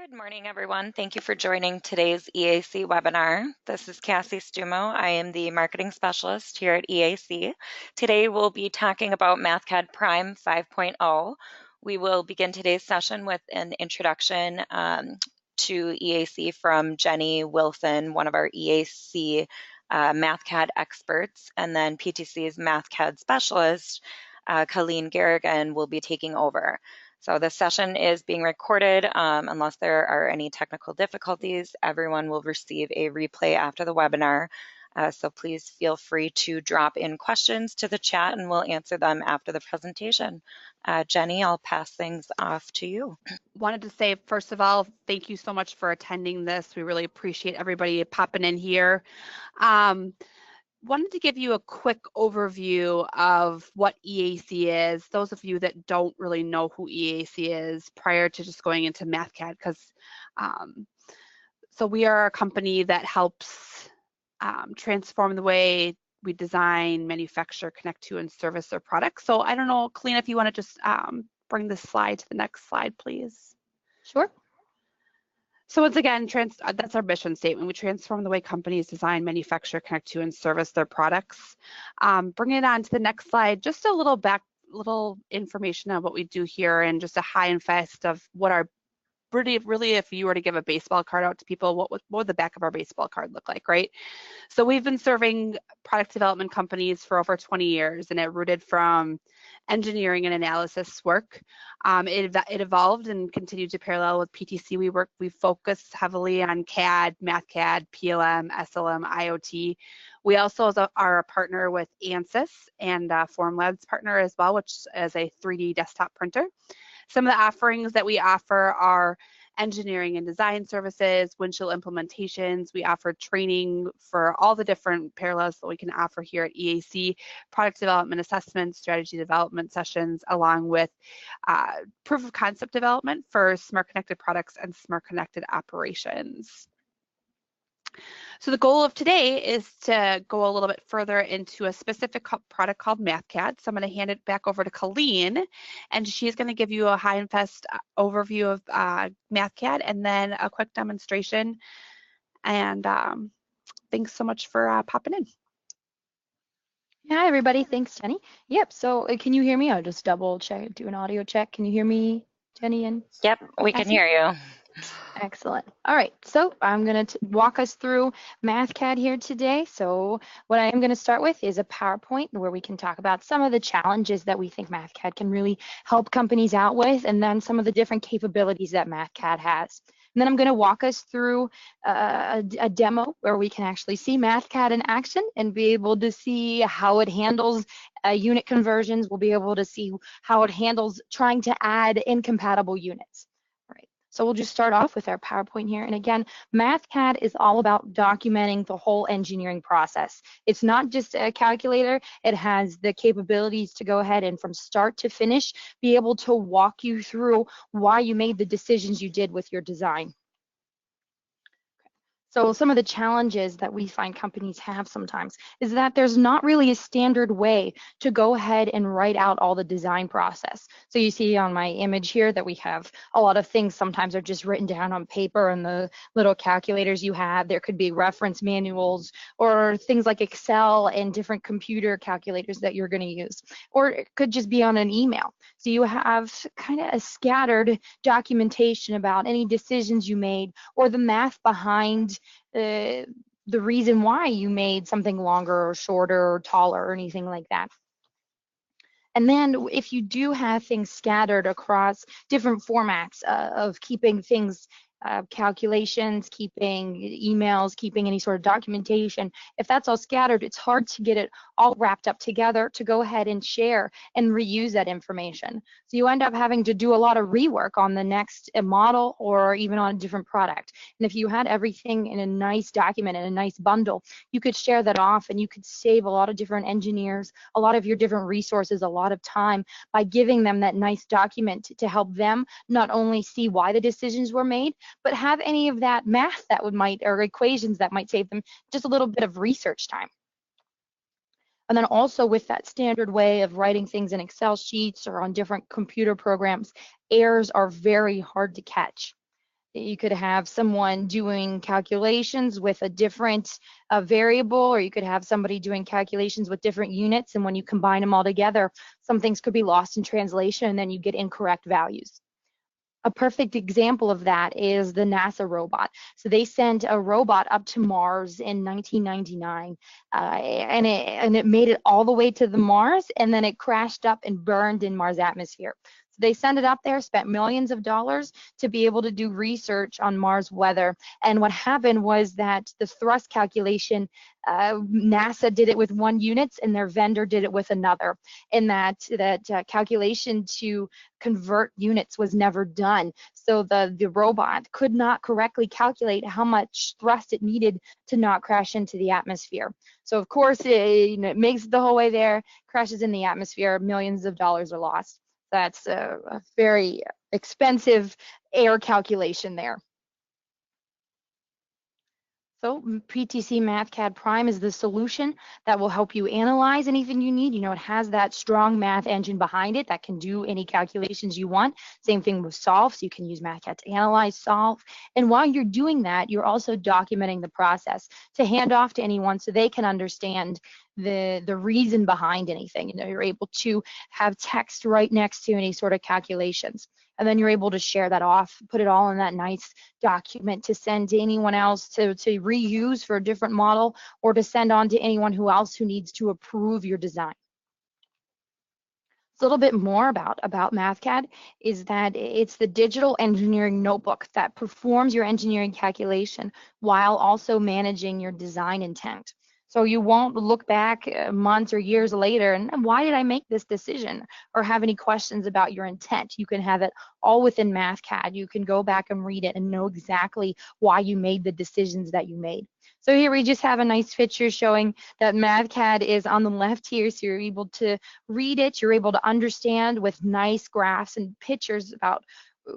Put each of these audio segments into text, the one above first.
Good morning, everyone. Thank you for joining today's EAC webinar. This is Cassie Stumo. I am the marketing specialist here at EAC. Today we'll be talking about Mathcad Prime 5.0. We will begin today's session with an introduction to EAC from Jenny Wilson, one of our EAC Mathcad experts, and then PTC's Mathcad specialist, Colleen Garrigan, will be taking over. So this session is being recorded. Unless there are any technical difficulties, everyone will receive a replay after the webinar. So please feel free to drop in questions to the chat and we'll answer them after the presentation. Jenny, I'll pass things off to you. Wanted to say, first of all, thank you so much for attending this. We really appreciate everybody popping in here. Wanted to give you a quick overview of what EAC is. Those of you that don't really know who EAC is prior to just going into Mathcad, because so we are a company that helps transform the way we design, manufacture, connect to, and service their products. So I don't know, Colleen, if you want to just bring this slide to the next slide, please. Sure. So once again, that's our mission statement. We transform the way companies design, manufacture, connect to, and service their products. Bring it on to the next slide. Just a little information on what we do here, and just a high and fast of what our really, if you were to give a baseball card out to people, what would the back of our baseball card look like, right? So we've been serving product development companies for over 20 years, and it rooted from engineering and analysis work. It evolved and continued to parallel with PTC. We focus heavily on CAD, Mathcad, PLM, SLM, IoT. We also are a partner with ANSYS and Formlabs partner as well, which is a 3D desktop printer. Some of the offerings that we offer are engineering and design services, Windchill implementations. We offer training for all the different parallels that we can offer here at EAC, product development assessments, strategy development sessions, along with proof of concept development for smart connected products and smart connected operations. So the goal of today is to go a little bit further into a specific product called Mathcad. So I'm going to hand it back over to Colleen, and she's going to give you a high and fast overview of Mathcad and then a quick demonstration. And thanks so much for popping in. Hi, everybody. Thanks, Jenny. Yep. So can you hear me? I'll just double check, do an audio check. Can you hear me, Jenny? And Yep, we can hear you. Excellent. All right, so I'm going to walk us through Mathcad here today. So what I am going to start with is a PowerPoint where we can talk about some of the challenges that we think Mathcad can really help companies out with, and then some of the different capabilities that Mathcad has. And then I'm going to walk us through a demo where we can actually see Mathcad in action and be able to see how it handles unit conversions. We'll be able to see how it handles trying to add incompatible units. So we'll just start off with our PowerPoint here. And again, Mathcad is all about documenting the whole engineering process. It's not just a calculator. It has the capabilities to go ahead and from start to finish, be able to walk you through why you made the decisions you did with your design. So some of the challenges that we find companies have sometimes is that there's not really a standard way to go ahead and write out all the design process. So you see on my image here that we have a lot of things sometimes are just written down on paper, and the little calculators you have, there could be reference manuals or things like Excel and different computer calculators that you're going to use, or it could just be on an email. So you have kind of a scattered documentation about any decisions you made or the math behind the reason why you made something longer or shorter or taller or anything like that. And then if you do have things scattered across different formats of keeping things, calculations, keeping emails, keeping any sort of documentation, if that's all scattered, it's hard to get it all wrapped up together to go ahead and share and reuse that information. So you end up having to do a lot of rework on the next model or even on a different product. And if you had everything in a nice document, in a nice bundle, you could share that off and you could save a lot of different engineers, a lot of your different resources, a lot of time by giving them that nice document to help them not only see why the decisions were made, but have any of that math that or equations that might save them just a little bit of research time. And then also with that standard way of writing things in Excel sheets or on different computer programs, errors are very hard to catch. You could have someone doing calculations with a different variable, or you could have somebody doing calculations with different units, and when you combine them all together, some things could be lost in translation, and then you get incorrect values. A perfect example of that is the NASA robot. So they sent a robot up to Mars in 1999, and it made it all the way to the Mars, and then it crashed up and burned in Mars atmosphere. So they sent it up there, spent millions of dollars to be able to do research on Mars weather. And what happened was that the thrust calculation, NASA did it with one unit, and their vendor did it with another. And that calculation to convert units was never done. So the robot could not correctly calculate how much thrust it needed to not crash into the atmosphere. So of course, it makes it the whole way there, crashes in the atmosphere, millions of dollars are lost. That's a very expensive air calculation there. So PTC Mathcad Prime is the solution that will help you analyze anything you need. You know, it has that strong math engine behind it that can do any calculations you want. Same thing with solve, so you can use Mathcad to analyze, solve. And while you're doing that, you're also documenting the process to hand off to anyone so they can understand the reason behind anything. You know, you're able to have text right next to any sort of calculations. And then you're able to share that off, put it all in that nice document to send to anyone else to reuse for a different model, or to send on to anyone else who needs to approve your design. A little bit more about Mathcad is that it's the digital engineering notebook that performs your engineering calculation while also managing your design intent. So you won't look back months or years later and why did I make this decision, or have any questions about your intent. You can have it all within Mathcad. You can go back and read it and know exactly why you made the decisions that you made. So here we just have a nice picture showing that Mathcad is on the left here, so you're able to read it, you're able to understand with nice graphs and pictures about,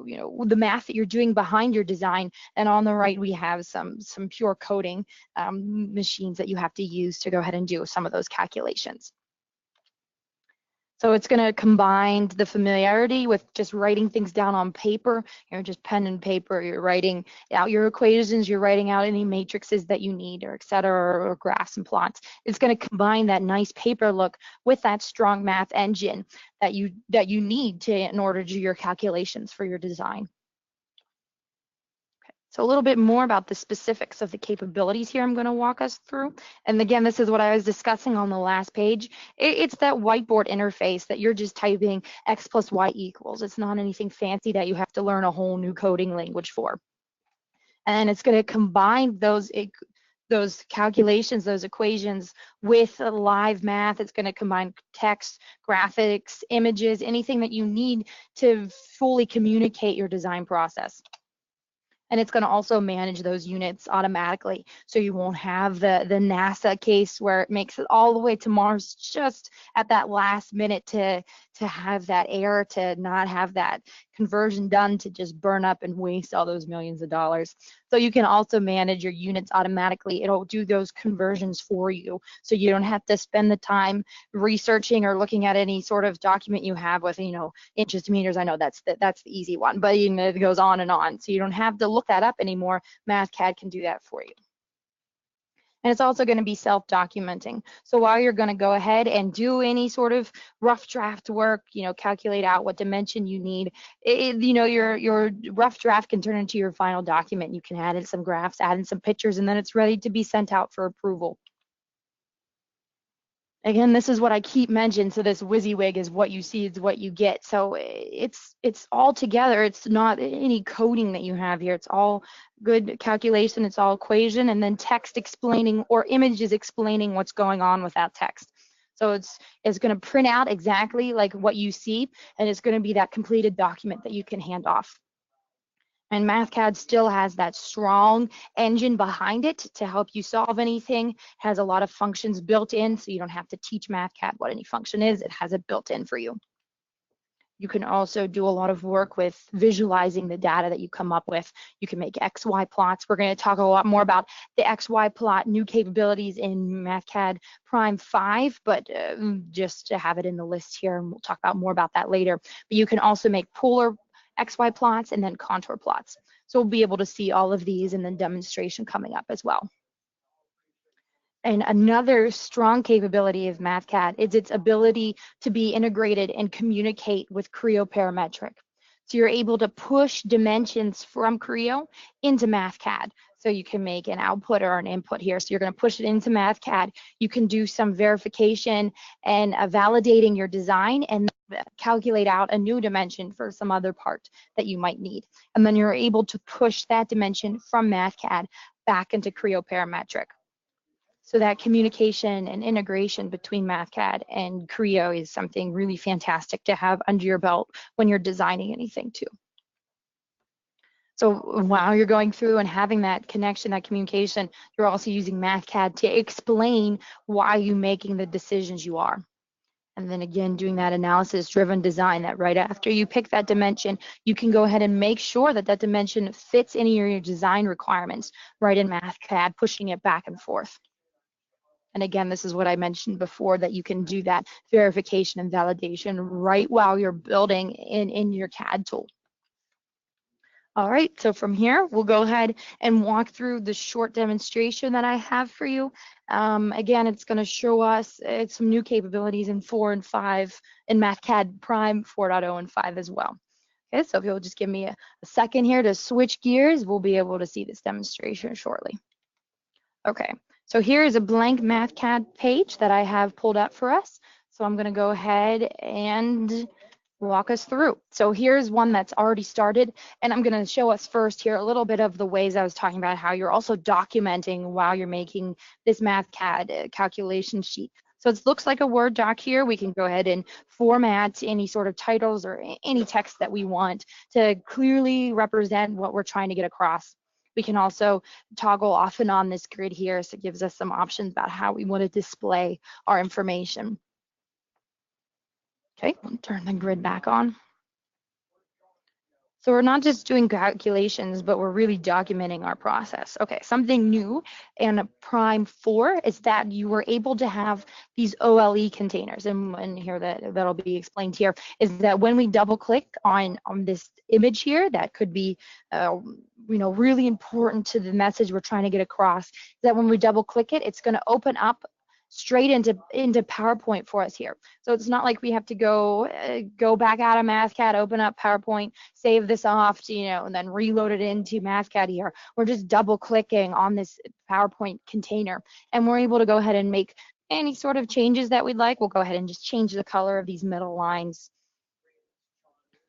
you know, the math that you're doing behind your design. And on the right, we have some pure coding machines that you have to use to go ahead and do some of those calculations. So it's going to combine the familiarity with just writing things down on paper, you know, just pen and paper. You're writing out your equations, you're writing out any matrices that you need, or et cetera, or graphs and plots. It's going to combine that nice paper look with that strong math engine that you need to in order to do your calculations for your design. So a little bit more about the specifics of the capabilities here I'm going to walk us through. And again, this is what I was discussing on the last page. It's that whiteboard interface that you're just typing x plus y equals. It's not anything fancy that you have to learn a whole new coding language for. And it's going to combine those calculations, those equations with live math. It's going to combine text, graphics, images, anything that you need to fully communicate your design process. And it's going to also manage those units automatically. So you won't have the NASA case where it makes it all the way to Mars just at that last minute to have that error, to not have that conversion done, to just burn up and waste all those millions of dollars. So you can also manage your units automatically. It'll do those conversions for you. So you don't have to spend the time researching or looking at any sort of document you have with, you know, inches to meters. I know that's the easy one, but you know, it goes on and on. So you don't have to look that up anymore. Mathcad can do that for you. And it's also going to be self-documenting. So while you're going to go ahead and do any sort of rough draft work, you know, calculate out what dimension you need, you know, your rough draft can turn into your final document. You can add in some graphs, add in some pictures, and then it's ready to be sent out for approval. Again, this is what I keep mentioning. So this WYSIWYG is what you see, is what you get. So it's all together. It's not any coding that you have here. It's all good calculation. It's all equation, and then text explaining, or images explaining what's going on with that text. So it's going to print out exactly like what you see, and it's going to be that completed document that you can hand off. And Mathcad still has that strong engine behind it to help you solve anything. Has a lot of functions built in, so you don't have to teach Mathcad what any function is. It has it built in for you. You can also do a lot of work with visualizing the data that you come up with. You can make XY plots. We're going to talk a lot more about the XY plot new capabilities in Mathcad Prime 5, but just to have it in the list here, and we'll talk about more about that later. But you can also make polar XY plots and then contour plots. So we'll be able to see all of these in the demonstration coming up as well. And another strong capability of Mathcad is its ability to be integrated and communicate with Creo parametric. So you're able to push dimensions from Creo into Mathcad. So you can make an output or an input here. So you're going to push it into Mathcad. You can do some verification and validating your design and calculate out a new dimension for some other part that you might need. And then you're able to push that dimension from Mathcad back into Creo parametric. So that communication and integration between Mathcad and Creo is something really fantastic to have under your belt when you're designing anything too. So while you're going through and having that connection, that communication, you're also using Mathcad to explain why you're making the decisions you are. And then again, doing that analysis-driven design, that right after you pick that dimension, you can go ahead and make sure that that dimension fits any of your design requirements right in Mathcad, pushing it back and forth. And again, this is what I mentioned before, that you can do that verification and validation right while you're building in your CAD tool. All right, so from here, we'll go ahead and walk through the short demonstration that I have for you. Again, it's going to show us some new capabilities in 4 and 5 in Mathcad Prime 4.0 and 5 as well. Okay, so if you'll just give me a second here to switch gears, we'll be able to see this demonstration shortly. Okay. So here is a blank Mathcad page that I have pulled up for us. So I'm going to go ahead and walk us through. So here's one that's already started, and I'm going to show us first here a little bit of the ways I was talking about how you're also documenting while you're making this Mathcad calculation sheet. So it looks like a Word doc here. We can go ahead and format any sort of titles or any text that we want to clearly represent what we're trying to get across. We can also toggle off and on this grid here, so it gives us some options about how we want to display our information. Okay, I'll turn the grid back on. So we're not just doing calculations, but we're really documenting our process. Okay, something new in Prime 4 is that you were able to have these OLE containers, and here that'll be explained here, is that when we double click on this image here, that could be really important to the message we're trying to get across, that when we double click it, it's going to open up straight into PowerPoint for us here. So it's not like we have to go back out of Mathcad, open up PowerPoint, save this off, and then reload it into Mathcad here. We're just double clicking on this PowerPoint container, and we're able to go ahead and make any sort of changes that we'd like. We'll go ahead and just change the color of these middle lines,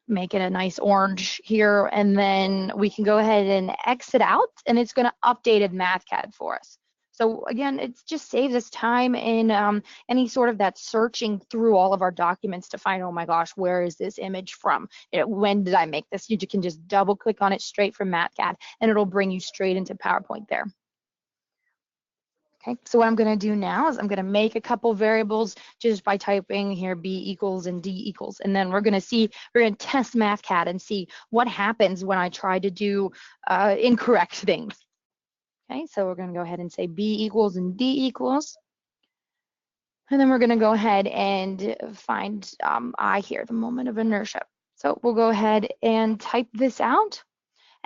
make it a nice orange here, and then we can go ahead and exit out, and it's going to update Mathcad for us. So again, it just saves us time in any sort of that searching through all of our documents to find, oh my gosh, where is this image from? When did I make this? You can just double click on it straight from Mathcad, and it'll bring you straight into PowerPoint there. Okay, so what I'm going to do now is I'm going to make a couple variables just by typing here B equals and D equals, and then we're going to test Mathcad and see what happens when I try to do incorrect things. Okay, so we're going to go ahead and say B equals and D equals. And then we're going to go ahead and find I here, the moment of inertia. So we'll go ahead and type this out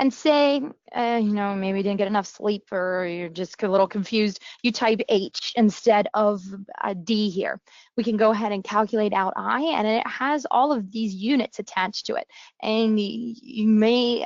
and say, maybe you didn't get enough sleep or you're just a little confused. You type H instead of D here. We can go ahead and calculate out I, and it has all of these units attached to it. And you may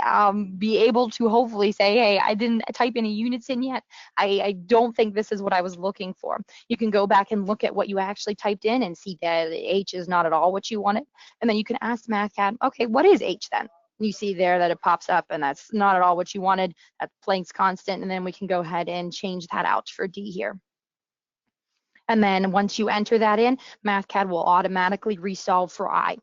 be able to hopefully say, hey, I didn't type any units in yet. I don't think this is what I was looking for. You can go back and look at what you actually typed in and see that H is not at all what you wanted. And then you can ask Mathcad, okay, what is H then? You see there that it pops up, and that's not at all what you wanted. That Planck's constant, and then we can go ahead and change that out for D here. And then once you enter that in, Mathcad will automatically resolve for I.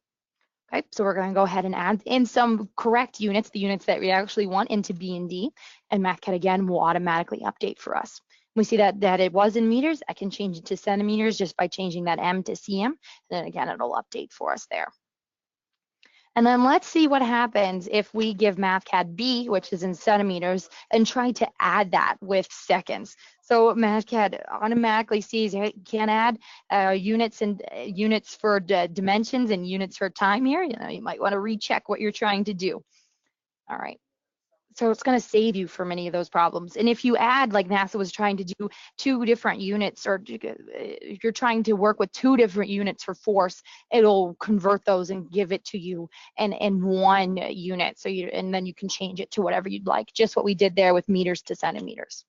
Okay, so we're going to go ahead and add in some correct units, the units that we actually want, into B and D, and Mathcad again will automatically update for us. We see that it was in meters. I can change it to centimeters just by changing that M to cm, and then again it'll update for us there. And then let's see what happens if we give Mathcad B, which is in centimeters, and try to add that with seconds. So Mathcad automatically sees it can add units for dimensions and units for time here. You might want to recheck what you're trying to do. All right. So it's going to save you for many of those problems. And if you add, like NASA was trying to do, 2 different units, or if you're trying to work with 2 different units for force, it'll convert those and give it to you in 1 unit. So and then you can change it to whatever you'd like, just what we did there with meters to centimeters.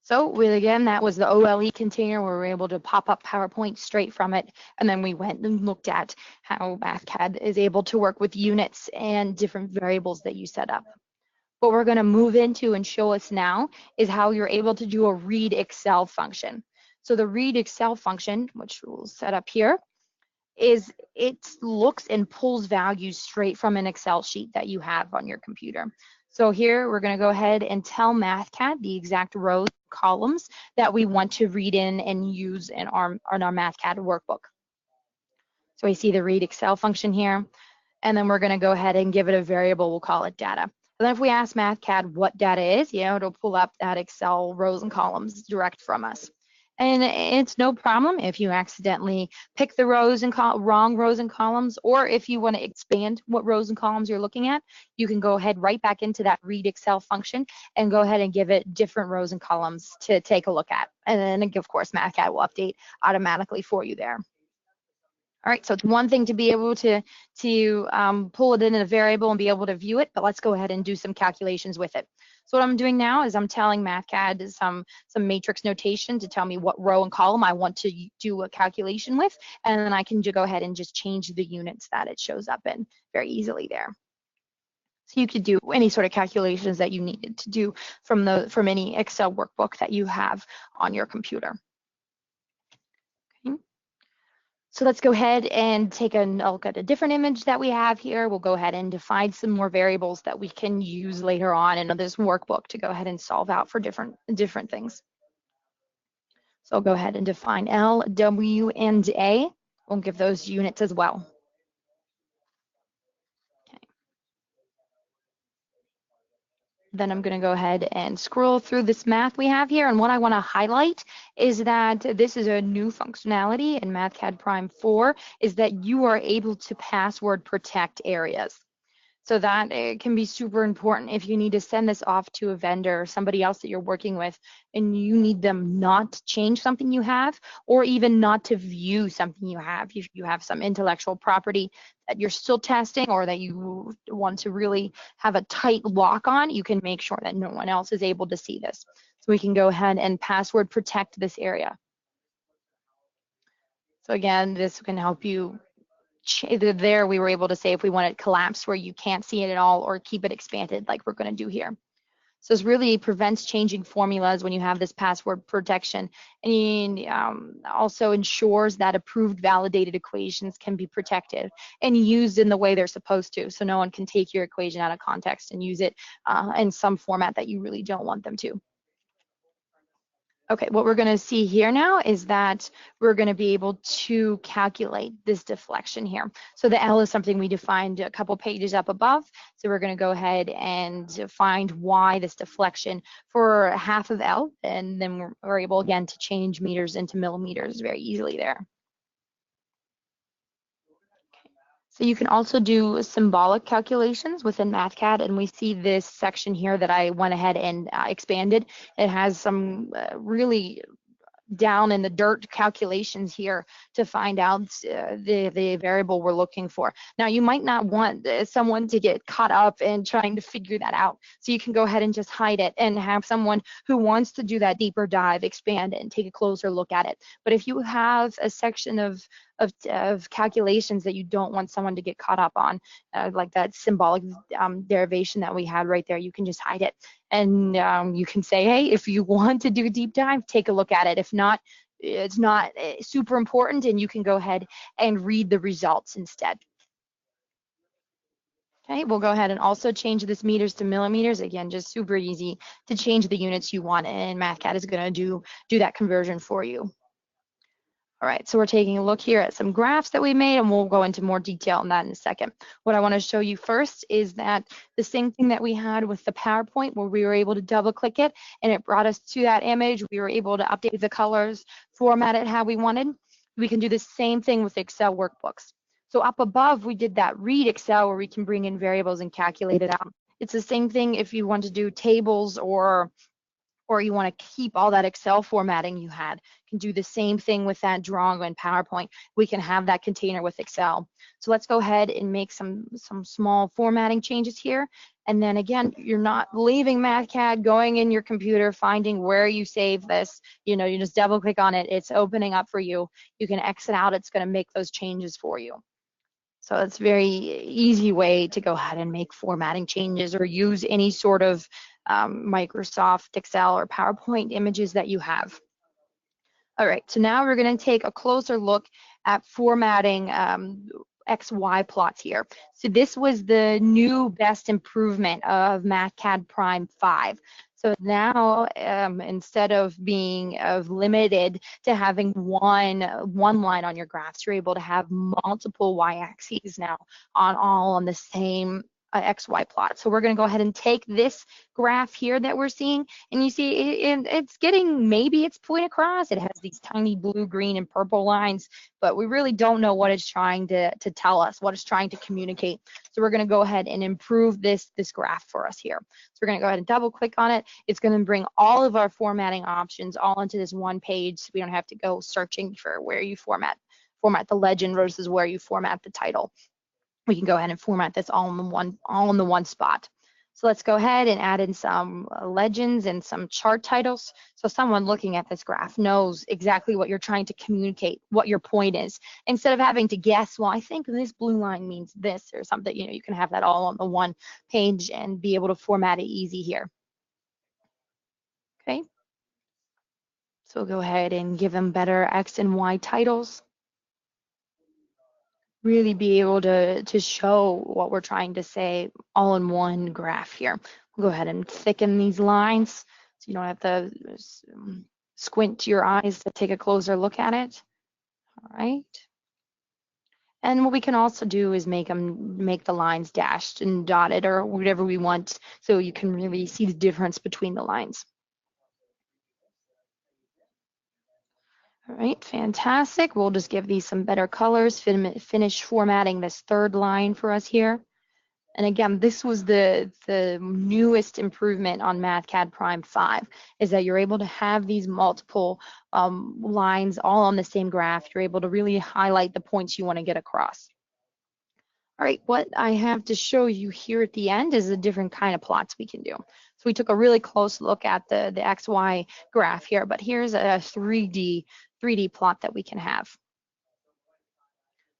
So again, that was the OLE container where we were able to pop up PowerPoint straight from it. And then we went and looked at how Mathcad is able to work with units and different variables that you set up. What we're going to move into and show us now is how you're able to do a read Excel function. So the read Excel function, which we'll set up here, is it looks and pulls values straight from an Excel sheet that you have on your computer. So here we're going to go ahead and tell Mathcad the exact rows, columns that we want to read in and use in our Mathcad workbook. So we see the read Excel function here, and then we're going to go ahead and give it a variable. We'll call it data. And then if we ask Mathcad what data is, it'll pull up that Excel rows and columns direct from us. And it's no problem if you accidentally pick the rows and wrong rows and columns, or if you want to expand what rows and columns you're looking at, you can go ahead right back into that read Excel function and go ahead and give it different rows and columns to take a look at. And then of course, Mathcad will update automatically for you there. All right, so it's one thing to be able to pull it in a variable and be able to view it, but let's go ahead and do some calculations with it. So what I'm doing now is I'm telling Mathcad some matrix notation to tell me what row and column I want to do a calculation with, and then I can go ahead and just change the units that it shows up in very easily there. So you could do any sort of calculations that you needed to do from any Excel workbook that you have on your computer. So let's go ahead and take a look at a different image that we have here. We'll go ahead and define some more variables that we can use later on in this workbook to go ahead and solve out for different things. So I'll go ahead and define L, W, and A. We'll give those units as well. Okay. Then I'm going to go ahead and scroll through this math we have here. And what I want to highlight is that this is a new functionality in Mathcad Prime 4, is that you are able to password protect areas. So that it can be super important if you need to send this off to a vendor or somebody else that you're working with, and you need them not to change something you have, or even not to view something you have. If you have some intellectual property that you're still testing, or that you want to really have a tight lock on, you can make sure that no one else is able to see this. So we can go ahead and password protect this area. So again, this can help you. There we were able to say if we want it collapsed where you can't see it at all, or keep it expanded like we're going to do here. So this really prevents changing formulas when you have this password protection, and also ensures that approved validated equations can be protected and used in the way they're supposed to, so no one can take your equation out of context and use it in some format that you really don't want them to. Okay, what we're going to see here now is that we're going to be able to calculate this deflection here. So the L is something we defined a couple pages up above. So we're going to go ahead and find Y, this deflection, for half of L, and then we're able again to change meters into millimeters very easily there. So you can also do symbolic calculations within Mathcad, and we see this section here that I went ahead and expanded. It has some really down in the dirt calculations here to find out the variable we're looking for. Now, you might not want someone to get caught up in trying to figure that out, so you can go ahead and just hide it and have someone who wants to do that deeper dive expand it and take a closer look at it. But if you have a section of calculations that you don't want someone to get caught up on, like that symbolic derivation that we had right there, you can just hide it. And you can say, hey, if you want to do a deep dive, take a look at it. If not, it's not super important, and you can go ahead and read the results instead. Okay, we'll go ahead and also change this meters to millimeters. Again, just super easy to change the units you want, and Mathcad is going to do that conversion for you. All right, so we're taking a look here at some graphs that we made, and we'll go into more detail on that in a second. What I want to show you first is that the same thing that we had with the PowerPoint, where we were able to double click it and it brought us to that image. We were able to update the colors, format it how we wanted. We can do the same thing with Excel workbooks. So up above, we did that read Excel where we can bring in variables and calculate it out. It's the same thing if you want to do tables or you want to keep all that Excel formatting you had. You can do the same thing with that drawing in PowerPoint. We can have that container with Excel. So let's go ahead and make some small formatting changes here. And then again, you're not leaving Mathcad, going in your computer, finding where you save this. You know, you just double click on it. It's opening up for you. You can exit out. It's going to make those changes for you. So it's a very easy way to go ahead and make formatting changes or use any sort of Microsoft Excel or PowerPoint images that you have. All right, so now we're going to take a closer look at formatting XY plots here. So this was the new best improvement of Mathcad Prime 5. So now instead of being limited to having one line on your graphs, you're able to have multiple y-axes now all on the same XY plot. So we're going to go ahead and take this graph here that we're seeing, and you see it's getting, maybe it's pointing across. It has these tiny blue, green, and purple lines, but we really don't know what it's trying to tell us, what it's trying to communicate. So we're going to go ahead and improve this graph for us here. So we're going to go ahead and double click on it. It's going to bring all of our formatting options all into this one page, so we don't have to go searching for where you format the legend versus where you format the title. We can go ahead and format this all in the one spot. So let's go ahead and add in some legends and some chart titles. So someone looking at this graph knows exactly what you're trying to communicate, what your point is. Instead of having to guess, well, I think this blue line means this or something, you know, you can have that all on the one page and be able to format it easy here. Okay. So we'll go ahead and give them better X and Y titles. Really be able to show what we're trying to say all in one graph here. We'll go ahead and thicken these lines so you don't have to squint your eyes to take a closer look at it. All right. And what we can also do is make the lines dashed and dotted or whatever we want, so you can really see the difference between the lines. All right, fantastic. We'll just give these some better colors, finish formatting this third line for us here. And again, this was the newest improvement on Mathcad Prime 5, is that you're able to have these multiple lines all on the same graph. You're able to really highlight the points you want to get across. All right, what I have to show you here at the end is a different kind of plots we can do. So we took a really close look at the XY graph here, but here's a 3D plot that we can have.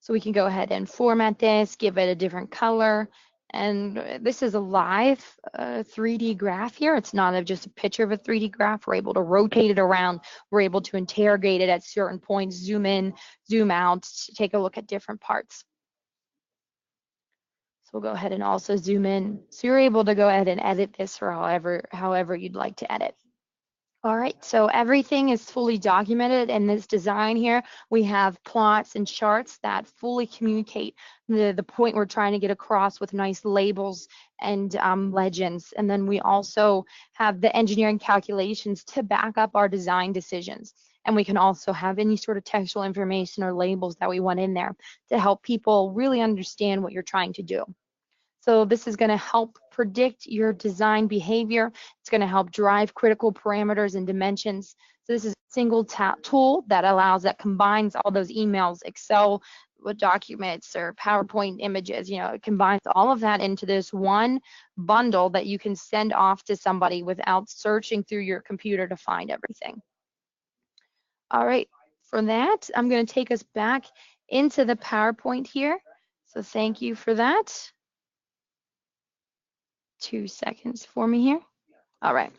So we can go ahead and format this, give it a different color. And this is a live 3D graph here. It's not just a picture of a 3D graph. We're able to rotate it around. We're able to interrogate it at certain points, zoom in, zoom out, take a look at different parts. So we'll go ahead and also zoom in. So you're able to go ahead and edit this for however you'd like to edit. All right, so everything is fully documented in this design here. We have plots and charts that fully communicate the point we're trying to get across with nice labels and legends. And then we also have the engineering calculations to back up our design decisions. And we can also have any sort of textual information or labels that we want in there to help people really understand what you're trying to do. So this is going to help predict your design behavior. It's going to help drive critical parameters and dimensions. So this is a single tool that combines all those emails, Excel documents, or PowerPoint images. You know, it combines all of that into this one bundle that you can send off to somebody without searching through your computer to find everything. All right, for that, I'm going to take us back into the PowerPoint here. So thank you for that. 2 seconds for me here. All right.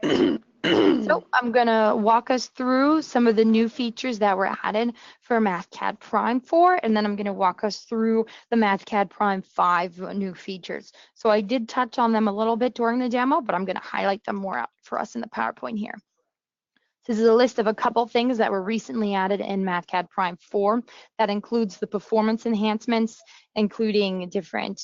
So I'm going to walk us through some of the new features that were added for Mathcad Prime 4, and then I'm going to walk us through the Mathcad Prime 5 new features. So I did touch on them a little bit during the demo, but I'm going to highlight them more for us in the PowerPoint here. This is a list of a couple things that were recently added in Mathcad Prime 4. That includes the performance enhancements, including different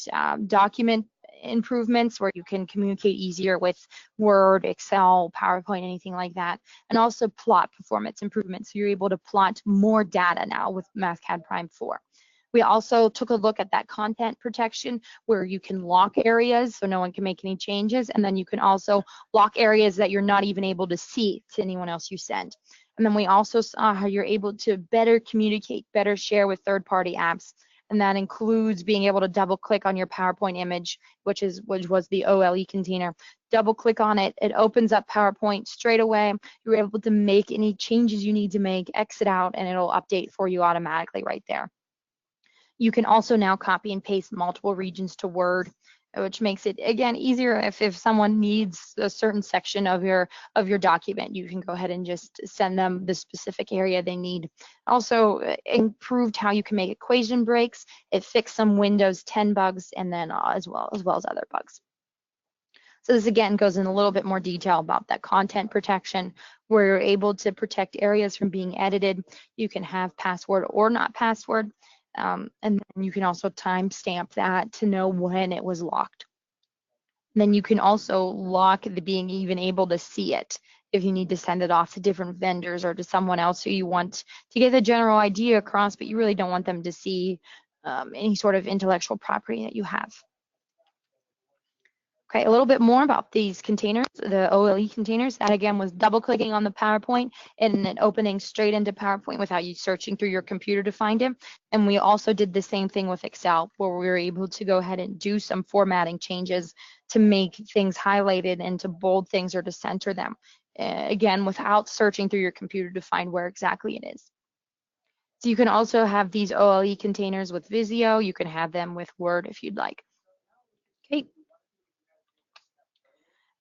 document improvements where you can communicate easier with Word, Excel, PowerPoint, anything like that, and also plot performance improvements. So you're able to plot more data now with Mathcad Prime 4. We also took a look at that content protection where you can lock areas so no one can make any changes, and then you can also lock areas that you're not even able to see to anyone else you send. And then we also saw how you're able to better communicate, better share with third-party apps. And that includes being able to double click on your PowerPoint image, which was the OLE container. Double click on it, it opens up PowerPoint straight away. You're able to make any changes you need to make, exit out, and it'll update for you automatically right there. You can also now copy and paste multiple regions to Word, which makes it, again, easier if someone needs a certain section of your document. You can go ahead and just send them the specific area they need. Also improved how you can make equation breaks. It fixed some Windows 10 bugs, and then as well as other bugs. So this again goes in a little bit more detail about that content protection, where you're able to protect areas from being edited. You can have password or not password. And then you can also timestamp that to know when it was locked. And then you can also lock the being even able to see it if you need to send it off to different vendors or to someone else who you want to get the general idea across, but you really don't want them to see any sort of intellectual property that you have. Okay, a little bit more about these containers, the OLE containers. That again was double clicking on the PowerPoint and then opening straight into PowerPoint without you searching through your computer to find it. And we also did the same thing with Excel, where we were able to go ahead and do some formatting changes to make things highlighted and to bold things or to center them. Again, without searching through your computer to find where exactly it is. So you can also have these OLE containers with Visio. You can have them with Word if you'd like. Okay.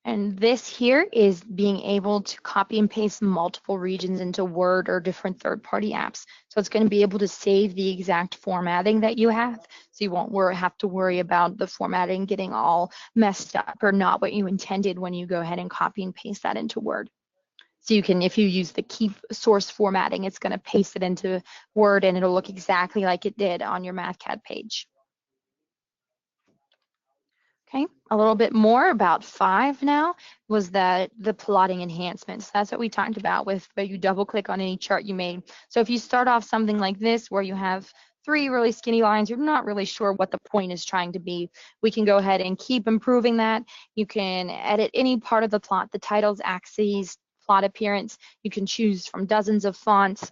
And this here is being able to copy and paste multiple regions into Word or different third-party apps. So it's going to be able to save the exact formatting that you have. So you won't have to worry about the formatting getting all messed up or not what you intended when you go ahead and copy and paste that into Word. So you can, if you use the keep source formatting, it's going to paste it into Word and it'll look exactly like it did on your Mathcad page. Okay, a little bit more about 5 now was the plotting enhancements. That's what we talked about with where you double click on any chart you made. So if you start off something like this where you have 3 really skinny lines, you're not really sure what the point is trying to be. We can go ahead and keep improving that. You can edit any part of the plot, the titles, axes, plot appearance. You can choose from dozens of fonts.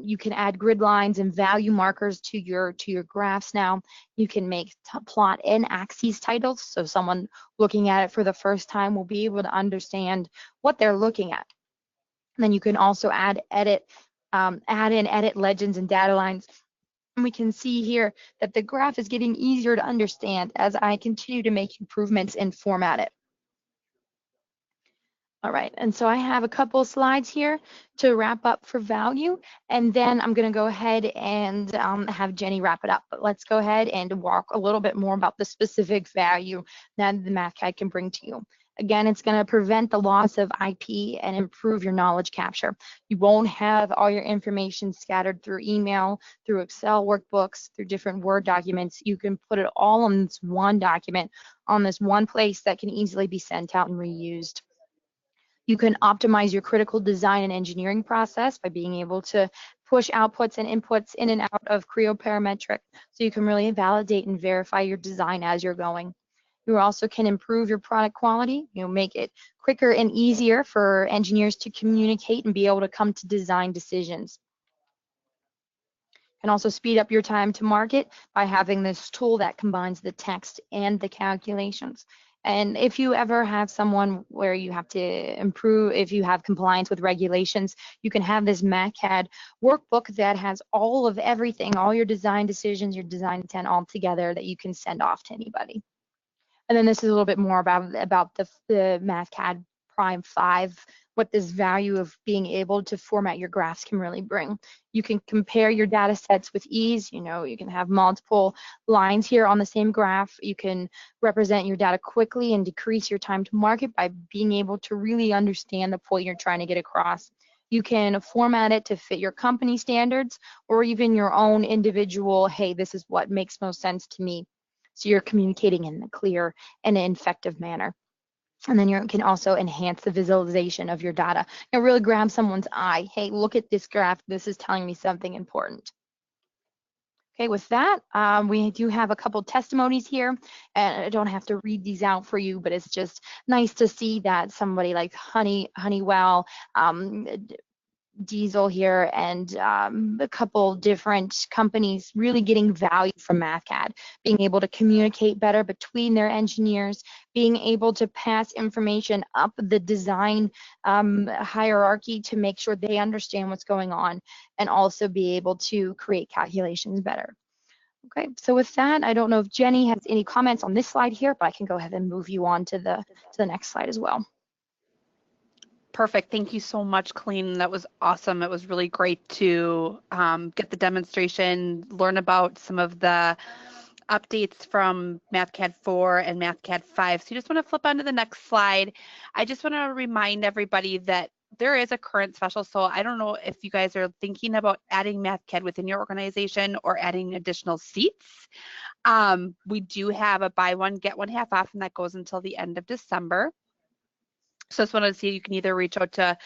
You can add grid lines and value markers to your graphs now. You can make plot and axes titles, so someone looking at it for the first time will be able to understand what they're looking at. And then you can also add and edit legends and data lines. And we can see here that the graph is getting easier to understand as I continue to make improvements and format it. All right, and so I have a couple slides here to wrap up for value, and then I'm going to go ahead and have Jenny wrap it up. But let's go ahead and walk a little bit more about the specific value that the Mathcad can bring to you. Again, it's going to prevent the loss of IP and improve your knowledge capture. You won't have all your information scattered through email, through Excel workbooks, through different Word documents. You can put it all on this one document, on this one place that can easily be sent out and reused. You can optimize your critical design and engineering process by being able to push outputs and inputs in and out of Creo Parametric, so you can really validate and verify your design as you're going. You also can improve your product quality, make it quicker and easier for engineers to communicate and be able to come to design decisions. And also speed up your time to market by having this tool that combines the text and the calculations. And if you ever have someone where you have to improve, if you have compliance with regulations, you can have this Mathcad workbook that has all of everything, all your design decisions, your design intent all together that you can send off to anybody. And then this is a little bit more about the Mathcad Prime 5, what this value of being able to format your graphs can really bring. You can compare your data sets with ease. You can have multiple lines here on the same graph. You can represent your data quickly and decrease your time to market by being able to really understand the point you're trying to get across. You can format it to fit your company standards or even your own individual, hey, this is what makes most sense to me. So you're communicating in a clear and an effective manner. And then you can also enhance the visualization of your data and really grab someone's eye. Hey, look at this graph. This is telling me something important. Okay, with that, we do have a couple testimonies here, and I don't have to read these out for you, but it's just nice to see that somebody like Honeywell, Diesel here, and a couple different companies really getting value from Mathcad, being able to communicate better between their engineers, being able to pass information up the design hierarchy to make sure they understand what's going on, and also be able to create calculations better. Okay, so with that, I don't know if Jenny has any comments on this slide here, but I can go ahead and move you on to the next slide as well. Perfect. Thank you so much, Colleen. That was awesome. It was really great to get the demonstration, learn about some of the updates from Mathcad 4 and Mathcad 5. So you just want to flip on to the next slide. I just want to remind everybody that there is a current special. So I don't know if you guys are thinking about adding Mathcad within your organization or adding additional seats. We do have a buy one, get one half off, and that goes until the end of December. So I just wanted to see, you can either reach out to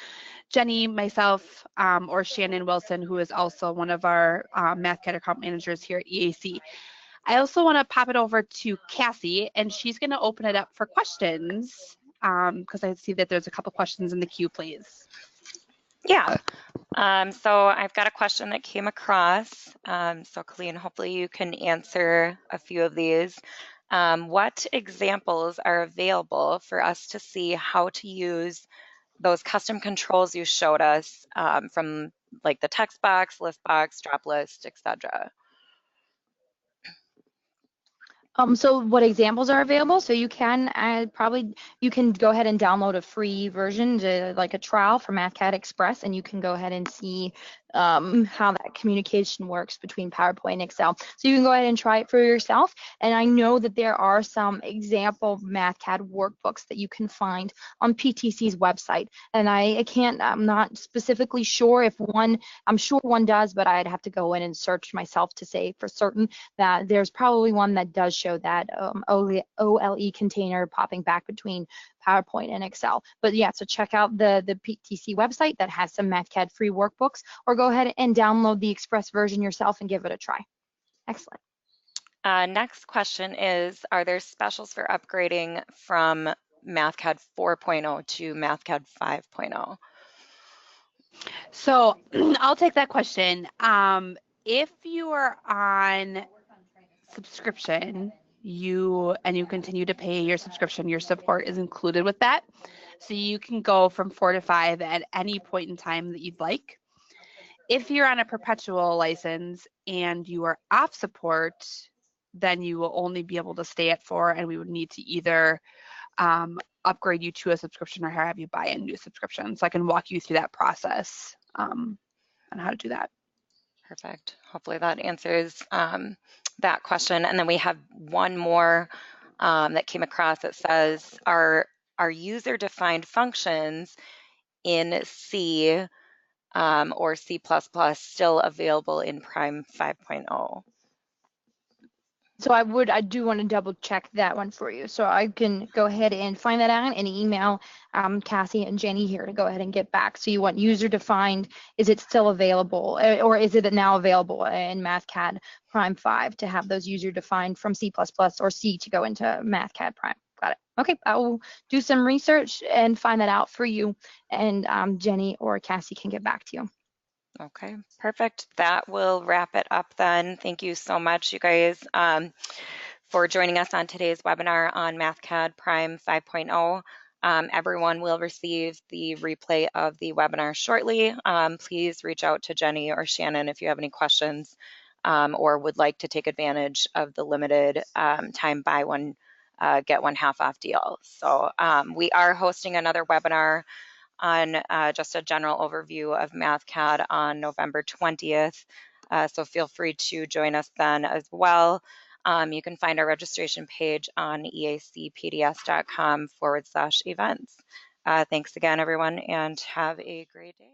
Jenny, myself, or Shannon Wilson, who is also one of our Mathcad account managers here at EAC. I also want to pop it over to Cassie, and she's going to open it up for questions because I see that there's a couple questions in the queue, please. Yeah. So I've got a question that came across. So Colleen, hopefully you can answer a few of these. What examples are available for us to see how to use those custom controls you showed us from like the text box, list box, drop list, etc.? So what examples are available? So you can you can go ahead and download a free version, like a trial for Mathcad Express, and you can go ahead and see how that communication works between PowerPoint and Excel. So you can go ahead and try it for yourself. And I know that there are some example Mathcad workbooks that you can find on PTC's website. And I'm not specifically sure if one, I'm sure one does, but I'd have to go in and search myself to say for certain that there's probably one that does show that OLE container popping back between PowerPoint and Excel. But yeah, so check out the PTC website that has some Mathcad free workbooks, or go ahead and download the Express version yourself and give it a try. Excellent. Next question is, are there specials for upgrading from Mathcad 4.0 to Mathcad 5.0? So I'll take that question. If you are on subscription, you continue to pay your subscription, your support is included with that. So you can go from 4 to 5 at any point in time that you'd like. If you're on a perpetual license and you are off support, then you will only be able to stay at 4, and we would need to either upgrade you to a subscription or have you buy a new subscription. So I can walk you through that process on how to do that. Perfect. Hopefully that answers that question. And then we have one more that came across that says, are user-defined functions in C or C++ still available in Prime 5.0? So I do want to double check that one for you. So I can go ahead and find that out and email Cassie and Jenny here to go ahead and get back. So you want user defined, is it still available, or is it now available in Mathcad Prime 5 to have those user defined from C++ or C to go into Mathcad Prime? Got it. Okay, I will do some research and find that out for you, and Jenny or Cassie can get back to you. Okay, perfect. That will wrap it up then. Thank you so much, you guys, for joining us on today's webinar on Mathcad Prime 5.0. Everyone will receive the replay of the webinar shortly. Please reach out to Jenny or Shannon if you have any questions or would like to take advantage of the limited time buy one, get one half off deal. So we are hosting another webinar on just a general overview of Mathcad on November 20th. So feel free to join us then as well. You can find our registration page on eacpds.com/events. Thanks again, everyone, and have a great day.